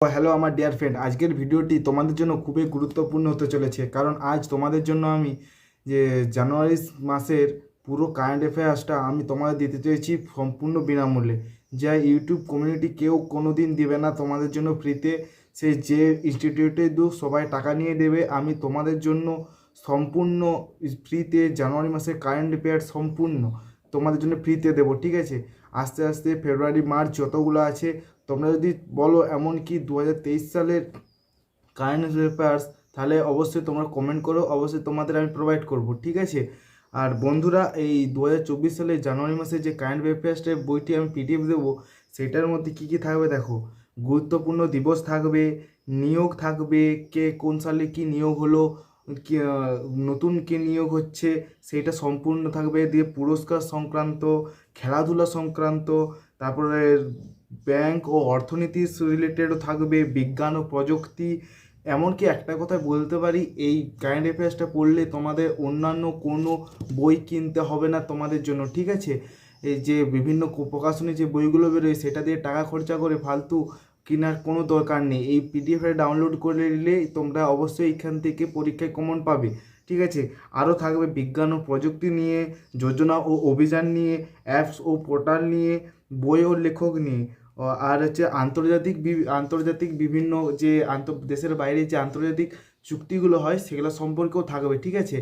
Hello আমার dear friend, আজকের ভিডিওটি তোমাদের জন্য খুবই গুরুত্বপূর্ণ হতে চলেছে। কারণ আজ তোমাদের জন্য আমি যে জানুয়ারি মাসের পুরো কারেন্ট অ্যাফেয়ার্সটা আমি তোমাদের দিতে চাইছি সম্পূর্ণ বিনামূল্যে, যা ইউটিউব কমিউনিটি কেউ কোনো দিন দেবে না তোমাদের জন্য ফ্রিতে। সে যে ইনস্টিটিউটে সবাই টাকা নিয়ে দেবে, আমি তোমাদের জন্য সম্পূর্ণ ফ্রিতে জানুয়ারি মাসের কারেন্ট অ্যাফেয়ার্স সম্পূর্ণ তোমাদের জন্য ফ্রিতে দেবো। ঠিক আছে, আস্তে আস্তে ফেব্রুয়ারি মার্চ যতগুলো আছে তোমরা যদি বলো এমনকি 2023 সালের কারেন্ট অ্যাফেয়ার্স, তাহলে অবশ্যই তোমরা কমেন্ট করো, অবশ্যই তোমাদের আমি প্রোভাইড করব। ঠিক আছে, আর বন্ধুরা এই 2024 সালের জানুয়ারি মাসে যে কারেন্ট অ্যাফেয়ার্সের বইটি আমি পিডিএফ দেবো, সেটার মধ্যে কী কী থাকবে দেখো। গুরুত্বপূর্ণ দিবস থাকবে, নিয়োগ থাকবে, কে কোন সালে কি নিয়োগ হলো, কি নতুন কে নিয়োগ হচ্ছে সেটা সম্পূর্ণ থাকবে, দিয়ে পুরস্কার সংক্রান্ত, খেলাধুলা সংক্রান্ত, তারপরে ব্যাংক ও অর্থনীতি রিলেটেডও থাকবে, বিজ্ঞান ও প্রযুক্তি। এমনকি একটা কথা বলতে পারি, এই কারেন্ট অ্যাফেয়ার্সটা পড়লে তোমাদের অন্যান্য কোনো বই কিনতে হবে না তোমাদের জন্য। ঠিক আছে, এই যে বিভিন্ন প্রকাশনী যে বইগুলো বেরোয় সেটা দিয়ে টাকা খরচা করে ফালতু কেনার কোনো দরকার নেই। এই পিডিএফে ডাউনলোড করে নিলে তোমরা অবশ্যই এখান থেকে পরীক্ষায় কমন পাবে। ঠিক আছে, আরও থাকবে বিজ্ঞান ও প্রযুক্তি নিয়ে, যোজনা ও অভিযান নিয়ে, অ্যাপস ও পোর্টাল নিয়ে, বই ও লেখক নিয়ে, আর হচ্ছে আন্তর্জাতিক বিভিন্ন যে দেশের বাইরে যে আন্তর্জাতিক চুক্তিগুলো হয় সেগুলো সম্পর্কেও থাকবে। ঠিক আছে,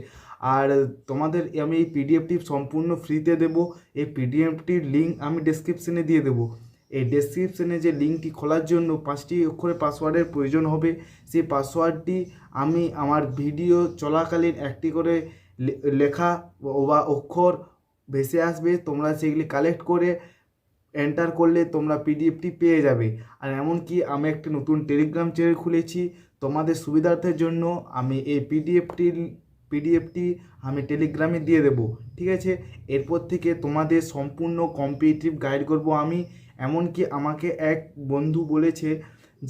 আর তোমাদের আমি এই পিডিএফটি সম্পূর্ণ ফ্রিতে দেবো। এই পিডিএফটির লিঙ্ক আমি ডেসক্রিপশনে দিয়ে দেবো। এই ডেসক্রিপশনে যে লিঙ্কটি খোলার জন্য 5টি অক্ষরে পাসওয়ার্ডের প্রয়োজন হবে। সেই পাসওয়ার্ডটি আমি আমার ভিডিও চলাকালীন একটি করে লেখা বা অক্ষর ভেসে আসবে, তোমরা সেগুলি কালেক্ট করে এন্টার করলে তোমরা পিডিএফটি পেয়ে যাবে। আর এমনকি আমি একটি নতুন টেলিগ্রাম চ্যানেল খুলেছি তোমাদের সুবিধার্থের জন্য। আমি এই পিডিএফটি আমি টেলিগ্রামে দিয়ে দেবো। ঠিক আছে, এরপর থেকে তোমাদের সম্পূর্ণ কম্পিটিটিভ গাইড করব আমি। এমনকি আমাকে এক বন্ধু বলেছে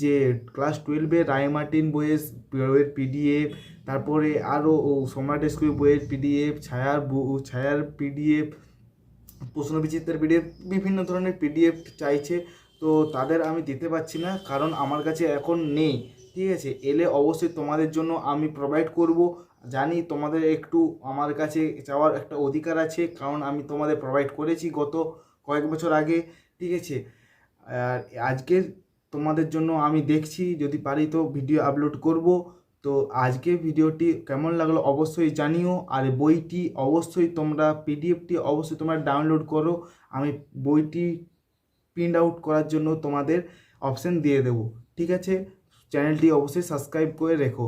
যে ক্লাস 12-এ রায়মার্টিন বইয়ের পিডিএফ, তারপরে আরও সম্রাট স্কুল বইয়ের পিডিএফ, ছায়ার পিডিএফ, প্রশ্নবিচিত্রের পিডিএফ, বিভিন্ন ধরনের পিডিএফ চাইছে। তো তাদের আমি দিতে পারছি না কারণ আমার কাছে এখন নেই। ঠিক আছে, এলে অবশ্যই তোমাদের জন্য আমি প্রোভাইড করব। জানি তোমাদের একটু আমার কাছে চাওয়ার একটা অধিকার আছে, কারণ আমি তোমাদের প্রোভাইড করেছি গত কয়েক বছর আগে। ঠিক আছে, আর আজকের তোমাদের জন্য আমি দেখছি যদি পারি তো ভিডিও আপলোড করব। তো আজকে ভিডিওটি কেমন লাগলো অবশ্যই জানিও। আর বইটি অবশ্যই তোমরা পিডিএফটি অবশ্যই তোমরা ডাউনলোড করো। আমি বইটি প্রিন্ট আউট করার জন্য তোমাদের অপশান দিয়ে দেবো। ঠিক আছে, চ্যানেলটি অবশ্যই সাবস্ক্রাইব করে রেখো।